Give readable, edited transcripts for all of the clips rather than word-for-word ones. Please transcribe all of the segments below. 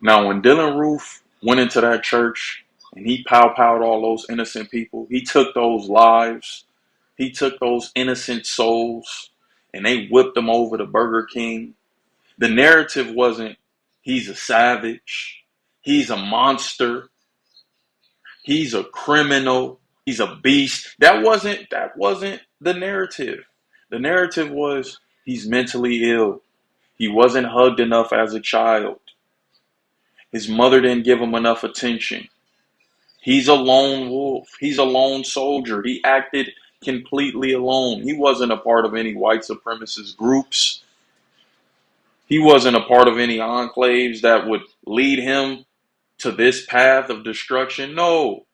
Now, when Dylan Roof went into that church and he pow-powed all those innocent people, he took those lives, he took those innocent souls, and they whipped them over to Burger King. The narrative wasn't he's a savage, he's a monster, he's a criminal, he's a beast. That wasn't the narrative. The narrative was he's mentally ill. He wasn't hugged enough as a child. His mother didn't give him enough attention. He's a lone wolf. He's a lone soldier. He acted completely alone. He wasn't a part of any white supremacist groups. He wasn't a part of any enclaves that would lead him to this path of destruction. No,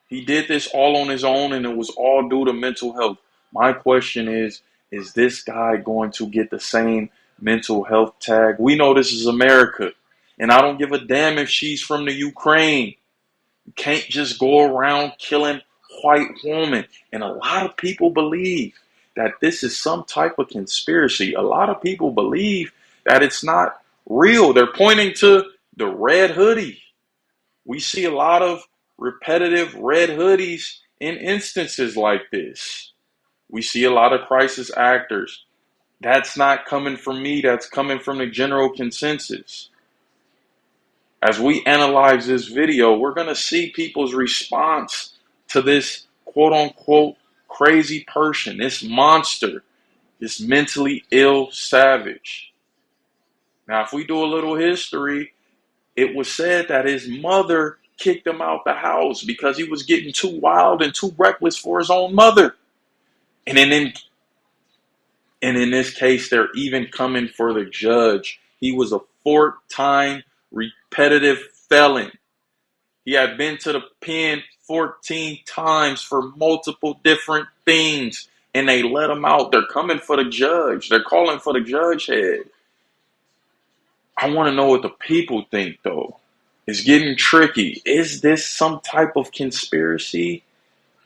he did this all on his own, and it was all due to mental health. My question is this guy going to get the same mental health tag? We know this is America, and I don't give a damn if she's from the Ukraine. You can't just go around killing white women. And a lot of people believe that this is some type of conspiracy. A lot of people believe that it's not real. They're pointing to the red hoodie. We see a lot of repetitive red hoodies in instances like this. We see a lot of crisis actors. That's not coming from me. That's coming from the general consensus. As we analyze this video, we're going to see people's response to this quote unquote crazy person, this monster, this mentally ill savage. Now, if we do a little history, it was said that his mother kicked him out the house because he was getting too wild and too reckless for his own mother. And in this case, they're even coming for the judge. He was a four-time repetitive felon. He had been to the pen 14 times for multiple different things, and they let him out. They're coming for the judge. They're calling for the judge head. I want to know what the people think, though. It's getting tricky. Is this some type of conspiracy?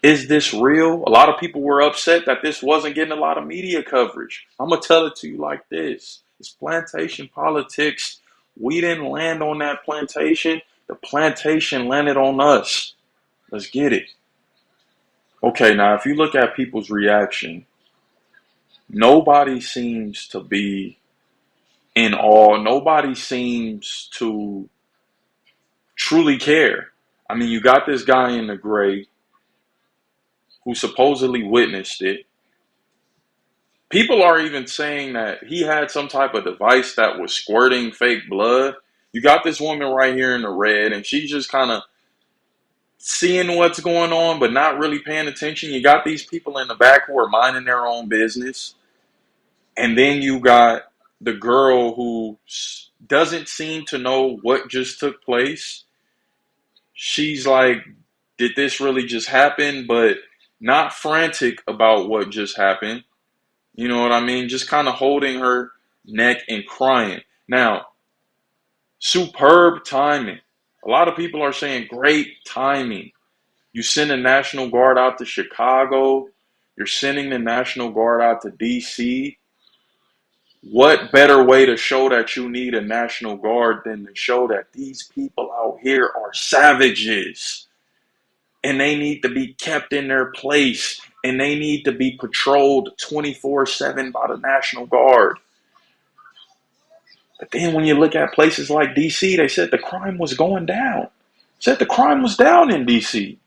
Is this real? A lot of people were upset that this wasn't getting a lot of media coverage. I'm going to tell it to you like this. It's plantation politics. We didn't land on that plantation. The plantation landed on us. Let's get it. Okay, now if you look at people's reaction, nobody seems to be in awe. Nobody seems to truly care. I mean, you got this guy in the gray who supposedly witnessed it. People are even saying that he had some type of device that was squirting fake blood. You got this woman right here in the red, and she's just kind of seeing what's going on, but not really paying attention. You got these people in the back who are minding their own business. And then you got the girl who doesn't seem to know what just took place. She's like, did this really just happen? But not frantic about what just happened. You know what I mean? Just kind of holding her neck and crying. Now, superb timing. A lot of people are saying great timing. You send the National Guard out to Chicago. You're sending the National Guard out to D.C. What better way to show that you need a National Guard than to show that these people out here are savages and they need to be kept in their place and they need to be patrolled 24/7 by the National Guard. But then when you look at places like D.C., they said the crime was going down. Said the crime was down in D.C.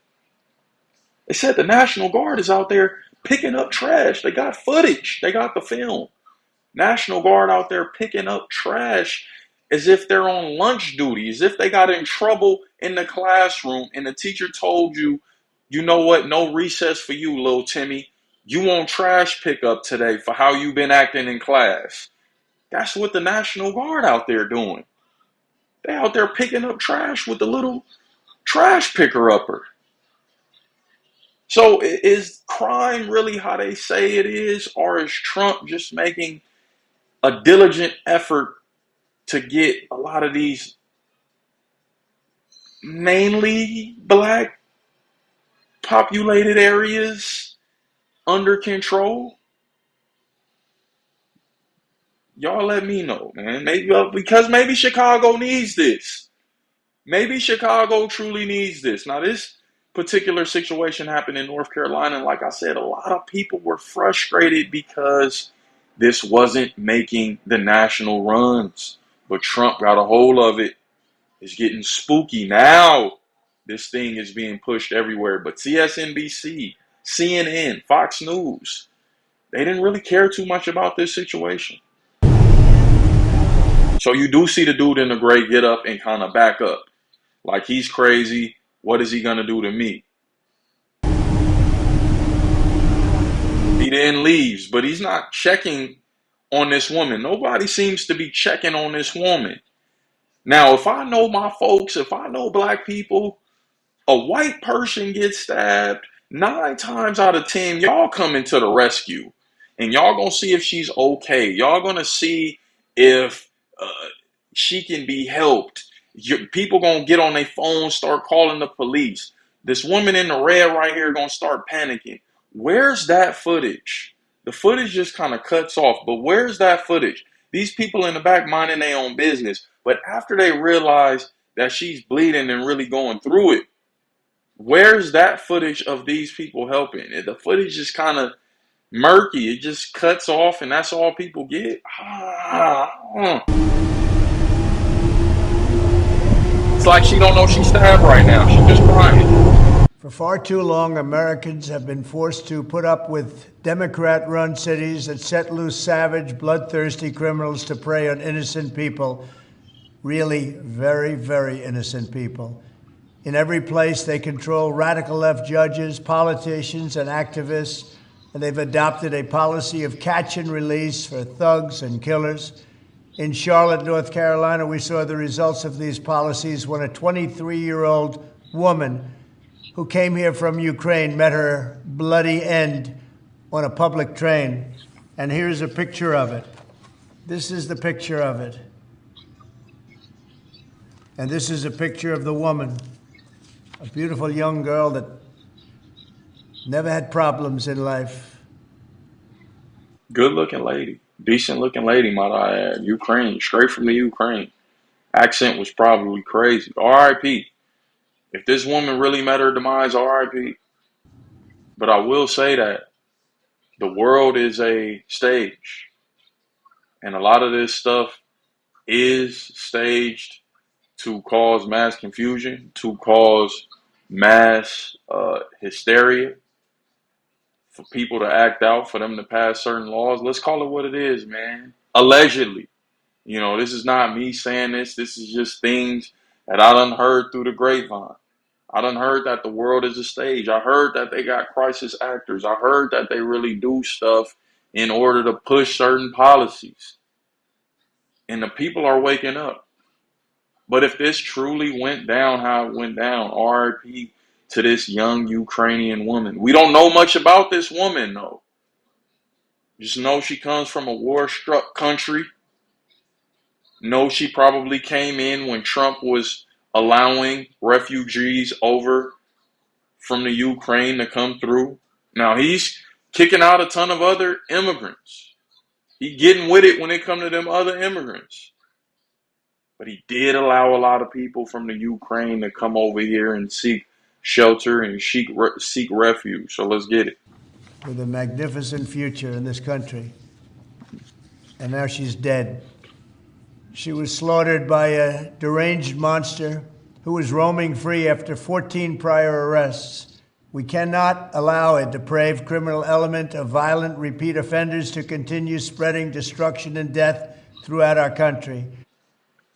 They said the National Guard is out there picking up trash. They got footage. They got the film. National Guard out there picking up trash as if they're on lunch duty, as if they got in trouble in the classroom and the teacher told you, you know what, no recess for you, little Timmy. You on trash pickup today for how you been acting in class. That's what the National Guard out there doing. They out there picking up trash with the little trash picker-upper. So is crime really how they say it is, or is Trump just making a diligent effort to get a lot of these mainly black populated areas under control? Y'all let me know, man. Maybe because maybe Chicago needs this. Maybe Chicago truly needs this. Now, this particular situation happened in North Carolina, and like I said, a lot of people were frustrated because this wasn't making the national runs. But Trump got a hold of it. It's getting spooky now. This thing is being pushed everywhere. But CSNBC, CNN, Fox News, they didn't really care too much about this situation. So you do see the dude in the gray get up and kind of back up. Like, he's crazy. What is he going to do to me? He then leaves, but he's not checking on this woman. Nobody seems to be checking on this woman. Now, if I know my folks, if I know black people, a white person gets stabbed, 9 times out of 10, y'all coming to the rescue. And y'all gonna see if she's okay. Y'all gonna see if she can be helped. People gonna get on their phones, start calling the police. This woman in the red right here gonna start panicking. Where's that footage? The footage just kind of cuts off, but where's that footage? These people in the back minding their own business, but after they realize that she's bleeding and really going through it, where's that footage of these people helping? The footage is kind of murky. It just cuts off, and that's all people get. It's like she don't know she's stabbed right now. She's just crying. For far too long, Americans have been forced to put up with Democrat-run cities that set loose savage, bloodthirsty criminals to prey on innocent people, really very, very innocent people. In every place, they control radical left judges, politicians, and activists, and they've adopted a policy of catch and release for thugs and killers. In Charlotte, North Carolina, we saw the results of these policies when a 23-year-old woman who came here from Ukraine met her bloody end on a public train. And here's a picture of it. This is the picture of it. And this is a picture of the woman, a beautiful young girl that never had problems in life. Good looking lady. Decent looking lady, might I add. Ukraine. Straight from the Ukraine. Accent was probably crazy. R.I.P. If this woman really met her demise, R.I.P. But I will say that the world is a stage. And a lot of this stuff is staged to cause mass confusion, to cause mass hysteria, for people to act out, for them to pass certain laws. Let's call it what it is, man. Allegedly. You know, this is not me saying this. This is just things that I done heard through the grapevine. I done heard that the world is a stage. I heard that they got crisis actors. I heard that they really do stuff in order to push certain policies. And the people are waking up. But if this truly went down how it went down, RIP to this young Ukrainian woman. We don't know much about this woman, though. Just know she comes from a war-struck country. Know she probably came in when Trump was allowing refugees over from the Ukraine to come through. Now he's kicking out a ton of other immigrants. He getting with it when it come to them other immigrants. But he did allow a lot of people from the Ukraine to come over here and seek shelter and seek refuge. So let's get it. With a magnificent future in this country. And now she's dead. She was slaughtered by a deranged monster who was roaming free after 14 prior arrests. We cannot allow a depraved criminal element of violent repeat offenders to continue spreading destruction and death throughout our country.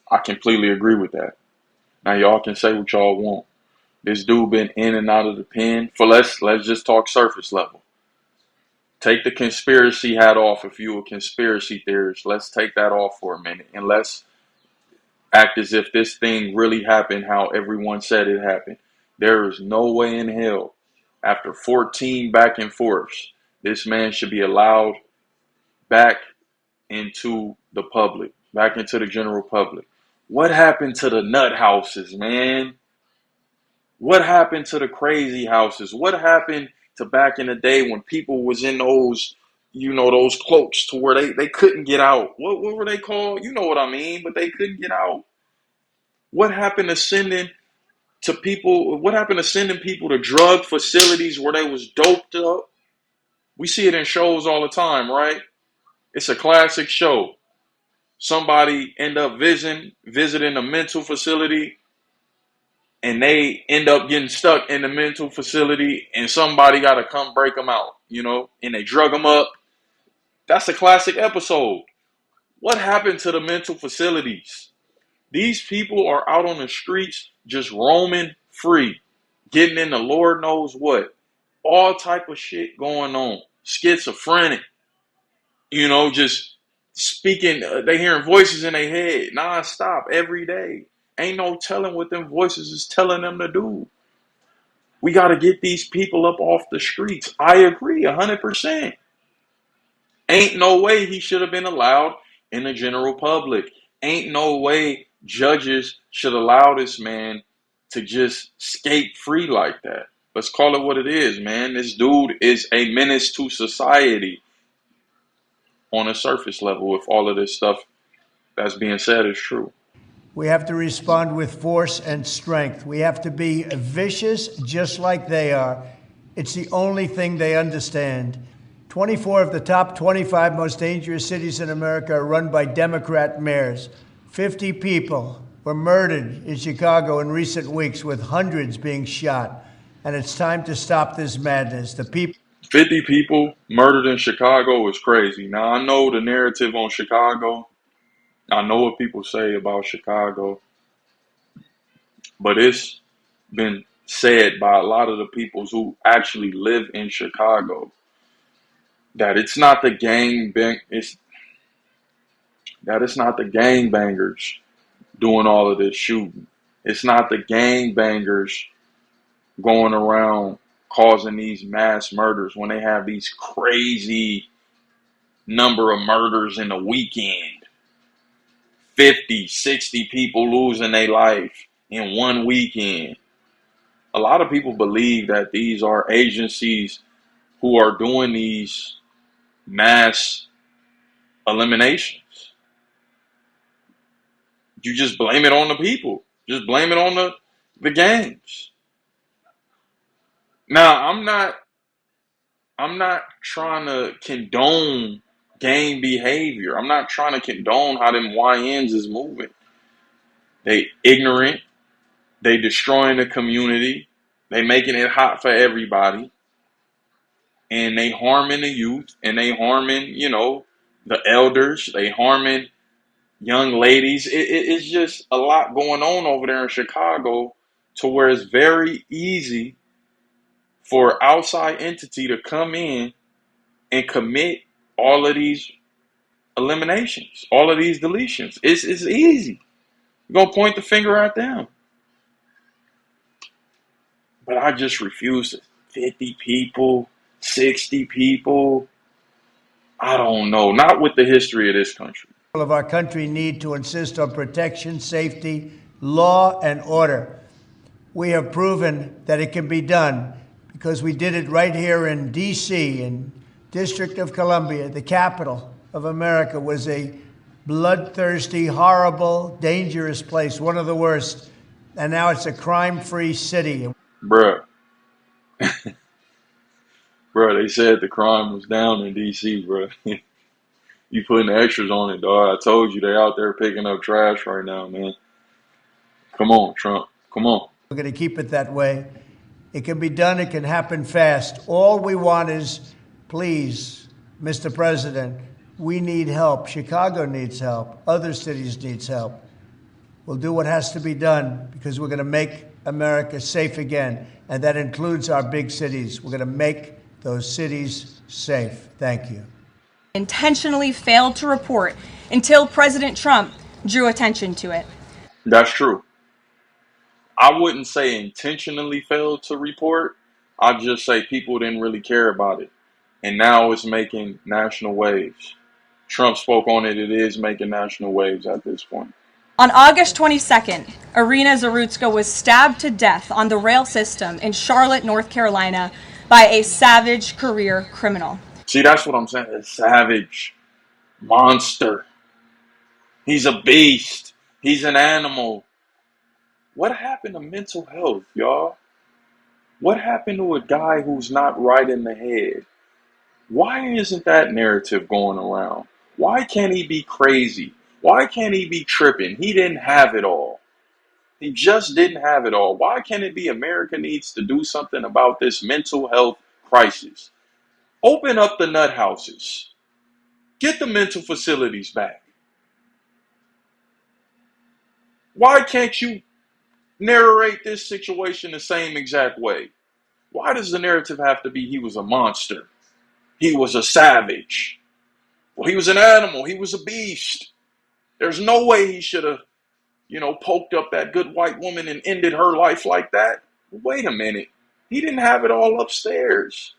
I completely agree with that. Now y'all can say what y'all want. This dude been in and out of the pen for let's just talk surface level. Take the conspiracy hat off if you're a conspiracy theorist. Let's take that off for a minute and let's act as if this thing really happened how everyone said it happened. There is no way in hell, after 14 back and forths, this man should be allowed back into the public, back into the general public. What happened to the nut houses, man? What happened to the crazy houses? What happened to back in the day when people was in those, those cloaks to where they couldn't get out. What were they called? You know what I mean? But they couldn't get out. What happened to sending to people? What happened to sending people to drug facilities where they was doped up? We see it in shows all the time, right? It's a classic show. Somebody end up visiting a mental facility, and they end up getting stuck in the mental facility, and somebody got to come break them out, and they drug them up. That's a classic episode. What happened to the mental facilities? These people are out on the streets just roaming free, getting into Lord knows what. All type of shit going on. Schizophrenic, just speaking. They hearing voices in their head nonstop every day. Ain't no telling what them voices is telling them to do. We got to get these people up off the streets. I agree 100%. Ain't no way he should have been allowed in the general public. Ain't no way judges should allow this man to just skate free like that. Let's call it what it is, man. This dude is a menace to society on a surface level, if all of this stuff that's being said is true. We have to respond with force and strength. We have to be vicious just like they are. It's the only thing they understand. 24 of the top 25 most dangerous cities in America are run by Democrat mayors. 50 people were murdered in Chicago in recent weeks, with hundreds being shot. And it's time to stop this madness. The people 50 people murdered in Chicago is crazy. Now, I know the narrative on Chicago. I know what people say about Chicago. But it's been said by a lot of the people who actually live in Chicago that it's not the gangbangers doing all of this shooting. It's not the gangbangers going around causing these mass murders when they have these crazy number of murders in a weekend. 50, 60 people losing their life in one weekend. A lot of people believe that these are agencies who are doing these mass eliminations. You just blame it on the people. Just blame it on the gangs. Now, I'm not trying to condone gang behavior. I'm not trying to condone how them YNs is moving. They ignorant. They destroying the community. They making it hot for everybody. And they harming the youth. And they harming, the elders. They harming young ladies. It's just a lot going on over there in Chicago, to where it's very easy for an outside entity to come in and commit all of these eliminations, all of these deletions. It's easy. You're going to point the finger at them. But I just refuse to. 50 people, 60 people. I don't know. Not with the history of this country. of our country need to insist on protection, safety, law, and order. We have proven that it can be done because we did it right here in D.C., in District of Columbia. The capital of America was a bloodthirsty, horrible, dangerous place, one of the worst. And now it's a crime-free city. Bruh. Bruh, they said the crime was down in D.C., bruh. You putting extras on it, dog. I told you they out there picking up trash right now, man. Come on, Trump. Come on. We're going to keep it that way. It can be done. It can happen fast. All we want is, please, Mr. President, we need help. Chicago needs help. Other cities needs help. We'll do what has to be done because we're going to make America safe again. And that includes our big cities. We're going to make those cities safe. Thank you. Intentionally failed to report until President Trump drew attention to it. That's true. I wouldn't say intentionally failed to report. I'd just say people didn't really care about it. And now it's making national waves. Trump spoke on it. It is making national waves at this point. On August 22nd, Irina Zarutska was stabbed to death on the rail system in Charlotte, North Carolina by a savage career criminal. See, that's what I'm saying. A savage monster. He's a beast. He's an animal. What happened to mental health, y'all? What happened to a guy who's not right in the head? Why isn't that narrative going around? Why can't he be crazy? Why can't he be tripping? He didn't have it all. He just didn't have it all. Why can't it be America needs to do something about this mental health crisis? Open up the nut houses. Get the mental facilities back. Why can't you narrate this situation the same exact way? Why does the narrative have to be he was a monster? He was a savage. Well, he was an animal. He was a beast. There's no way he should have, poked up that good white woman and ended her life like that. Wait a minute. He didn't have it all upstairs.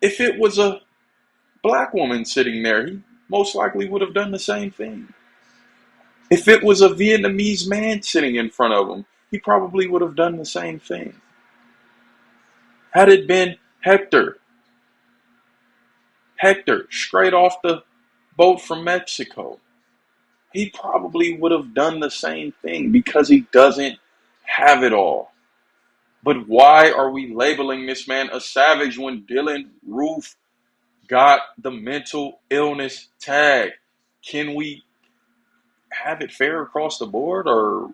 If it was a black woman sitting there, he most likely would have done the same thing. If it was a Vietnamese man sitting in front of him, he probably would have done the same thing. Had it been Hector, straight off the boat from Mexico, he probably would have done the same thing because he doesn't have it all. But why are we labeling this man a savage when Dylan Roof got the mental illness tag? Can we have it fair across the board, or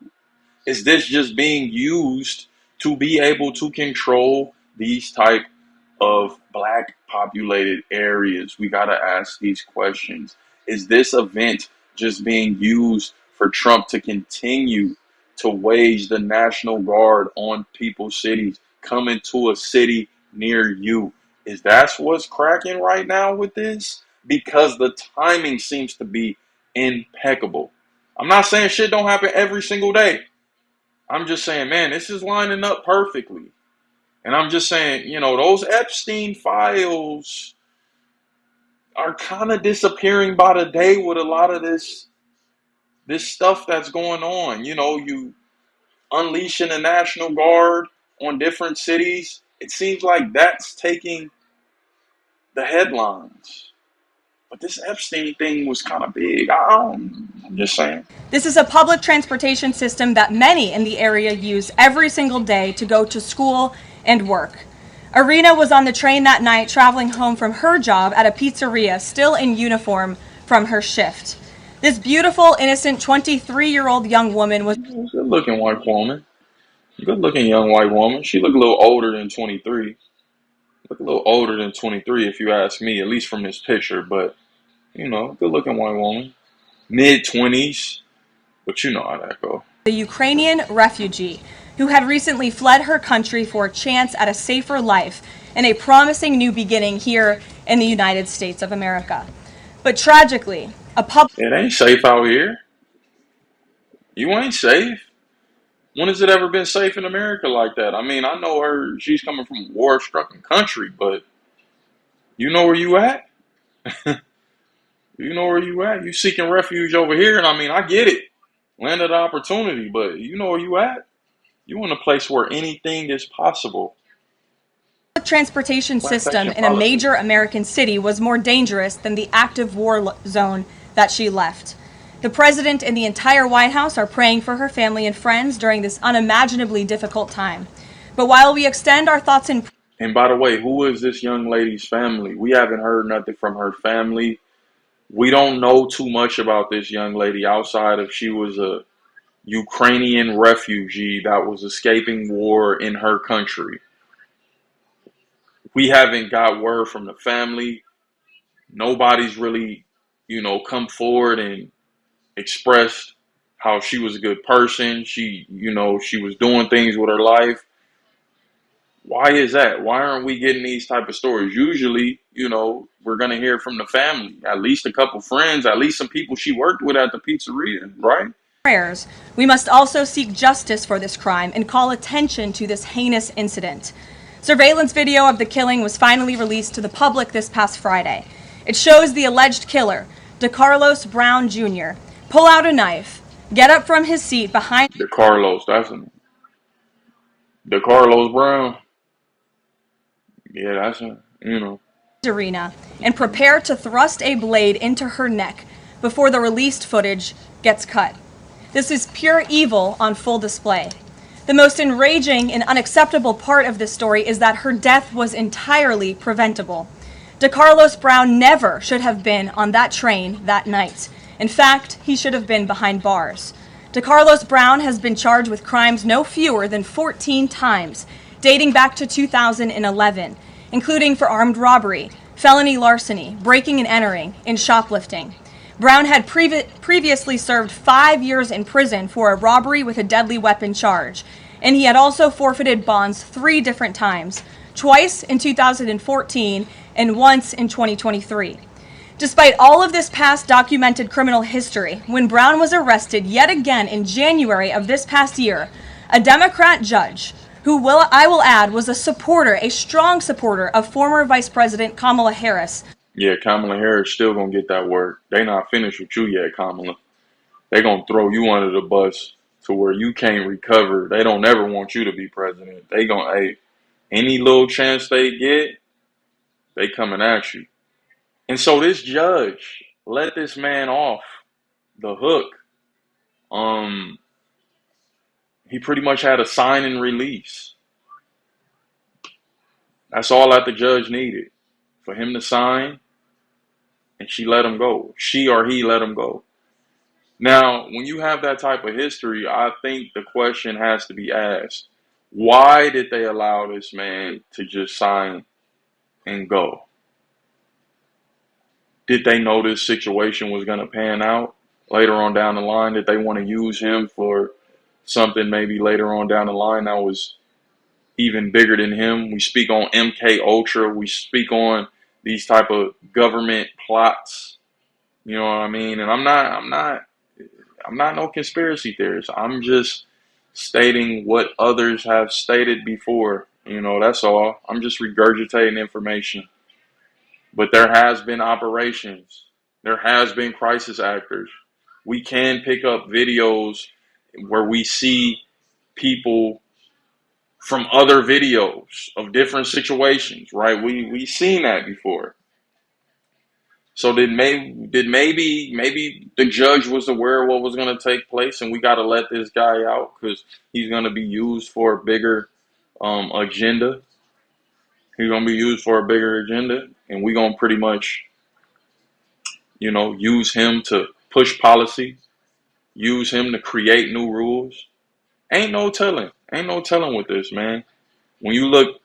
is this just being used to be able to control these type of black populated areas? We got to ask these questions. Is this event just being used for Trump to continue to wage the National Guard on people's cities, coming to a city near you? Is that what's cracking right now with this? Because the timing seems to be impeccable. I'm not saying shit don't happen every single day. I'm just saying, man, this is lining up perfectly. And I'm just saying, those Epstein files are kind of disappearing by the day with a lot of this stuff that's going on. You unleashing the National Guard on different cities. It seems like that's taking the headlines. But this Epstein thing was kind of big. I'm just saying. This is a public transportation system that many in the area use every single day to go to school and work. Arena was on the train that night traveling home from her job at a pizzeria, still in uniform from her shift. This beautiful, innocent 23-year-old young woman was Good looking white woman. Good looking young white woman. She looked a little older than 23. Look a little older than 23 if you ask me, at least from this picture. But, good looking white woman. Mid-20s. But you know how that goes. a Ukrainian refugee who had recently fled her country for a chance at a safer life and a promising new beginning here in the United States of America. But tragically, a public It ain't safe out here. You ain't safe. When has it ever been safe in America like that? I mean, I know she's coming from a war-stricken country, but you know where you at? You know where you at? You seeking refuge over here, and I mean, I get it. Land of the opportunity, but you know where you at? You in a place where anything is possible. transportation Black system section in a policy. major American city was more dangerous than the active war zone that she left. The president and the entire White House are praying for her family and friends during this unimaginably difficult time. But while we extend our thoughts And by the way, who is this young lady's family? We haven't heard nothing from her family. We don't know too much about this young lady outside of she was a Ukrainian refugee that was escaping war in her country. We haven't got word from the family. Nobody's really, come forward and expressed how she was a good person. She was doing things with her life. Why is that? Why aren't we getting these type of stories? Usually, we're going to hear from the family, at least a couple friends, at least some people she worked with at the pizzeria, right? prayers, we must also seek justice for this crime and call attention to this heinous incident. Surveillance video of the killing was finally released to the public this past Friday. It shows the alleged killer, DeCarlos Brown Jr., pull out a knife, get up from his seat behind DeCarlos Brown. Yeah, you know. arena and prepare to thrust a blade into her neck before the released footage gets cut. This is pure evil on full display. The most enraging and unacceptable part of this story is that her death was entirely preventable. DeCarlos Brown never should have been on that train that night. In fact, he should have been behind bars. DeCarlos Brown has been charged with crimes no fewer than 14 times, dating back to 2011, including for armed robbery, felony larceny, breaking and entering, and shoplifting. Brown had previously served 5 years in prison for a robbery with a deadly weapon charge, and he had also forfeited bonds 3 different times, twice in 2014 and once in 2023. Despite all of this past documented criminal history, when Brown was arrested yet again in January of this past year, a Democrat judge, I will add was a strong supporter of former Vice President Kamala Harris. Yeah, Kamala Harris still gonna get that work. They not finished with you yet, Kamala. They gonna throw you under the bus to where you can't recover. They don't ever want you to be president. They gonna, hey, any little chance they get, they coming at you. And so this judge let this man off the hook. He pretty much had a sign and release. That's all that the judge needed, for him to sign, and she let him go. She or he let him go. Now, when you have that type of history, I think the question has to be asked, why did they allow this man to just sign and go? Did they know this situation was going to pan out later on down the line? Did they want to use him for something maybe later on down the line that was even bigger than him? We speak on MK Ultra. We speak on these type of government plots. You know what I mean? And I'm not no conspiracy theorist. I'm just stating what others have stated before. You know, that's all. I'm just regurgitating information. But there has been operations. There has been crisis actors. We can pick up videos where we see people from other videos of different situations, right? We seen that before. So maybe the judge was aware of what was going to take place, and we got to let this guy out because he's going to be used for a bigger agenda. He's going to be used for a bigger agenda, and we're going to pretty much, use him to push policy, use him to create new rules. Ain't no telling. Ain't no telling with this, man. When you look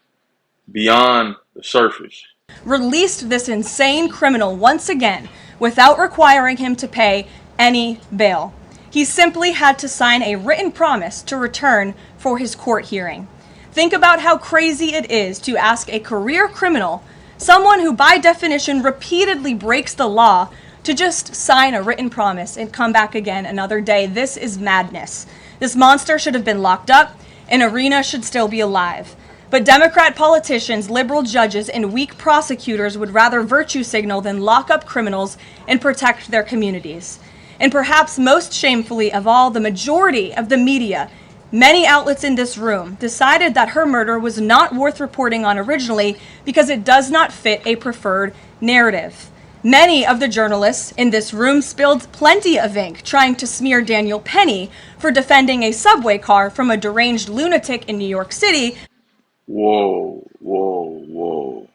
beyond the surface. Released this insane criminal once again without requiring him to pay any bail. He simply had to sign a written promise to return for his court hearing. Think about how crazy it is to ask a career criminal, someone who by definition repeatedly breaks the law, to just sign a written promise and come back again another day. This is madness. This monster should have been locked up, and Arena should still be alive. But Democrat politicians, liberal judges, and weak prosecutors would rather virtue signal than lock up criminals and protect their communities. And perhaps most shamefully of all, the majority of the media, many outlets in this room, decided that her murder was not worth reporting on originally because it does not fit a preferred narrative. Many of the journalists in this room spilled plenty of ink trying to smear Daniel Penny for defending a subway car from a deranged lunatic in New York City. Whoa, whoa, whoa.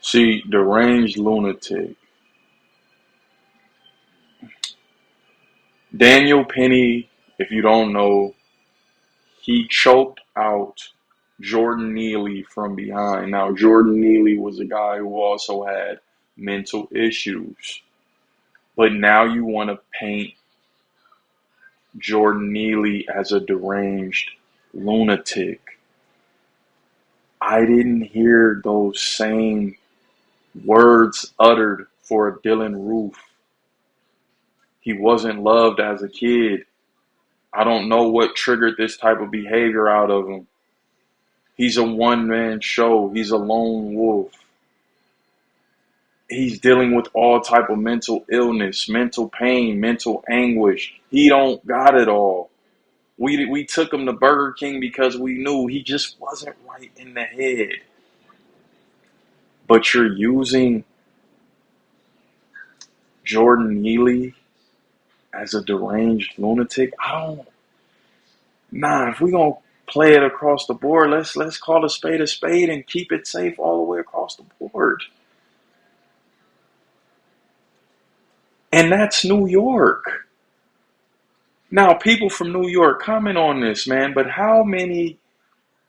See, deranged lunatic. Daniel Penny, if you don't know, he choked out Jordan Neely from behind. Now, Jordan Neely was a guy who also had mental issues. But now you want to paint Jordan Neely as a deranged lunatic. I didn't hear those same words uttered for Dylan Roof. He wasn't loved as a kid. I don't know what triggered this type of behavior out of him. He's a one-man show. He's a lone wolf. He's dealing with all type of mental illness, mental pain, mental anguish. He don't got it all. We took him to Burger King because we knew he just wasn't right in the head. but you're using Jordan Neely as a deranged lunatic. If we gonna play it across the board, let's call a spade and keep it safe all the way across the board. And that's New York. Now, people from New York, comment on this, man, but how many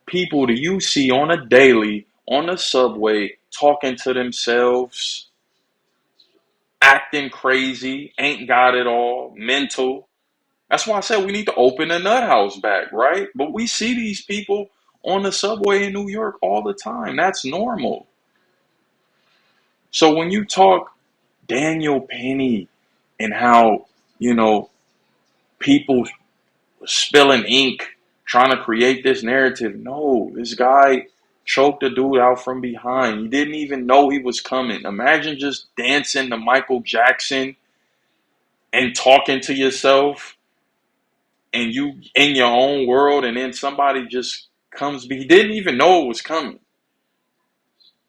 people do you see on a daily, on the subway, talking to themselves, acting crazy, ain't got it all, mental? That's why I said we need to open the nut house back, right? But we see these people on the subway in New York all the time. That's normal. So when you talk Daniel Penny and how, people spilling ink trying to create this narrative, no, this guy choked the dude out from behind. He didn't even know he was coming. Imagine just dancing to Michael Jackson and talking to yourself and you in your own world, and then somebody just comes. He didn't even know it was coming.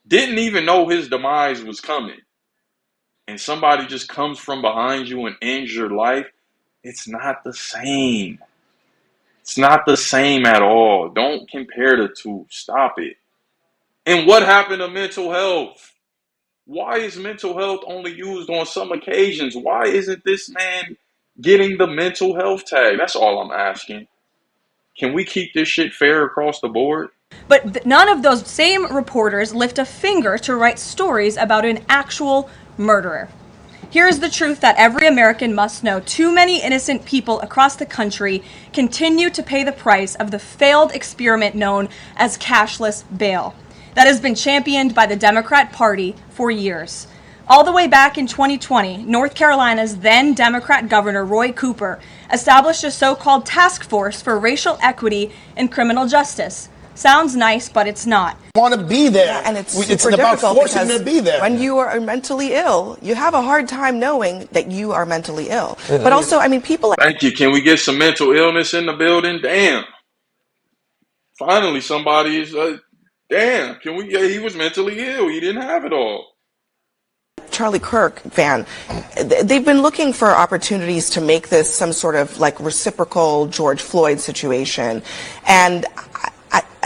Didn't even know his demise was coming. And somebody just comes from behind you and ends your life. It's not the same. It's not the same at all. Don't compare the two. Stop it. And what happened to mental health? Why is mental health only used on some occasions? Why isn't this man getting the mental health tag? That's all I'm asking. Can we keep this shit fair across the board? But none of those same reporters lift a finger to write stories about an actual murderer. Here is the truth that every American must know. Too many innocent people across the country continue to pay the price of the failed experiment known as cashless bail that has been championed by the Democrat Party for years. All the way back in 2020, North Carolina's then Democrat Governor Roy Cooper established a so-called task force for racial equity in criminal justice. Sounds nice, but it's not. Want to be there. Yeah, and it's about difficult forcing them to be there. When you are mentally ill, you have a hard time knowing that you are mentally ill. But also, people... Thank you. Can we get some mental illness in the building? Damn. Finally, somebody is... damn. Can we... Yeah, he was mentally ill. He didn't have it all. Charlie Kirk fan, they've been looking for opportunities to make this some sort of reciprocal George Floyd situation. And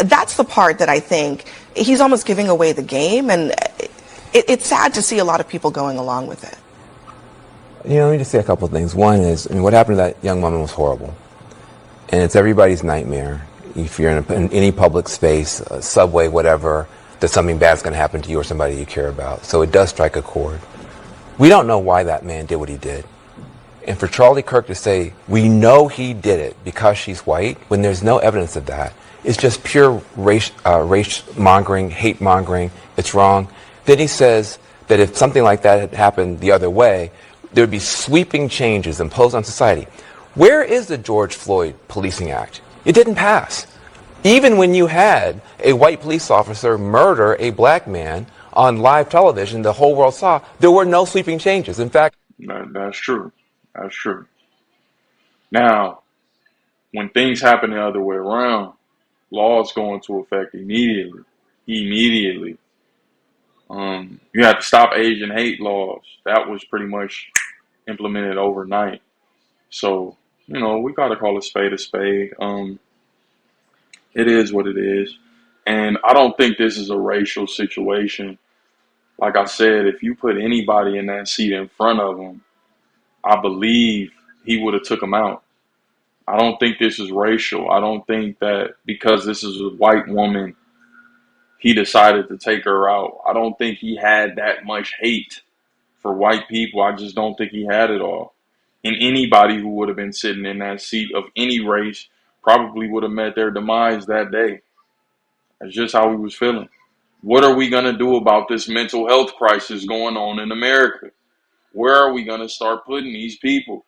that's the part that I think he's almost giving away the game, and it's sad to see a lot of people going along with it. Let me just say a couple of things. One is, what happened to that young woman was horrible, and it's everybody's nightmare. If you're in any public space, a subway, whatever, that something bad's going to happen to you or somebody you care about. So it does strike a chord. We don't know why that man did what he did. And for Charlie Kirk to say, we know he did it because she's white, when there's no evidence of that, it's just pure race mongering, hate mongering. It's wrong. Then he says that if something like that had happened the other way, there would be sweeping changes imposed on society. Where is the George Floyd Policing Act? It didn't pass. Even when you had a white police officer murder a black man on live television, the whole world saw, there were no sweeping changes. In fact... That's true. That's true. Now, when things happen the other way around, laws go into effect immediately. Immediately. You have to stop Asian hate laws. That was pretty much implemented overnight. So, we got to call a spade a spade. It is what it is. And I don't think this is a racial situation. Like I said, if you put anybody in that seat in front of him, I believe he would have took him out. I don't think this is racial. I don't think that because this is a white woman, he decided to take her out. I don't think he had that much hate for white people. I just don't think he had it all. And anybody who would have been sitting in that seat of any race probably would have met their demise that day. That's just how he was feeling. What are we going to do about this mental health crisis going on in America? Where are we going to start putting these people?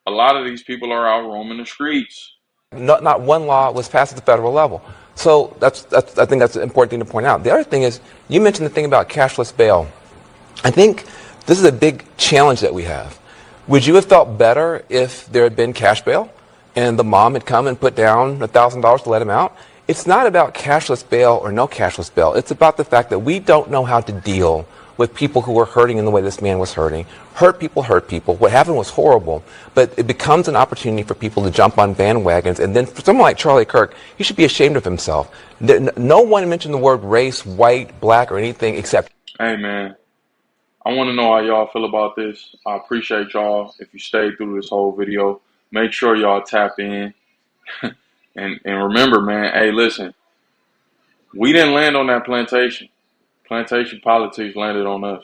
A lot of these people are out roaming the streets. Not one law was passed at the federal level. So I think that's an important thing to point out. The other thing is, you mentioned the thing about cashless bail. I think this is a big challenge that we have. Would you have felt better if there had been cash bail and the mom had come and put down $1,000 to let him out? It's not about cashless bail or no cashless bail. It's about the fact that we don't know how to deal with people who are hurting in the way this man was hurting. Hurt people hurt people. What happened was horrible, but it becomes an opportunity for people to jump on bandwagons. And then for someone like Charlie Kirk, he should be ashamed of himself. No one mentioned the word race, white, black, or anything except. Hey, man, I want to know how y'all feel about this. I appreciate y'all if you stayed through this whole video. Make sure y'all tap in. And remember, man, hey, listen, we didn't land on that plantation. Plantation politics landed on us.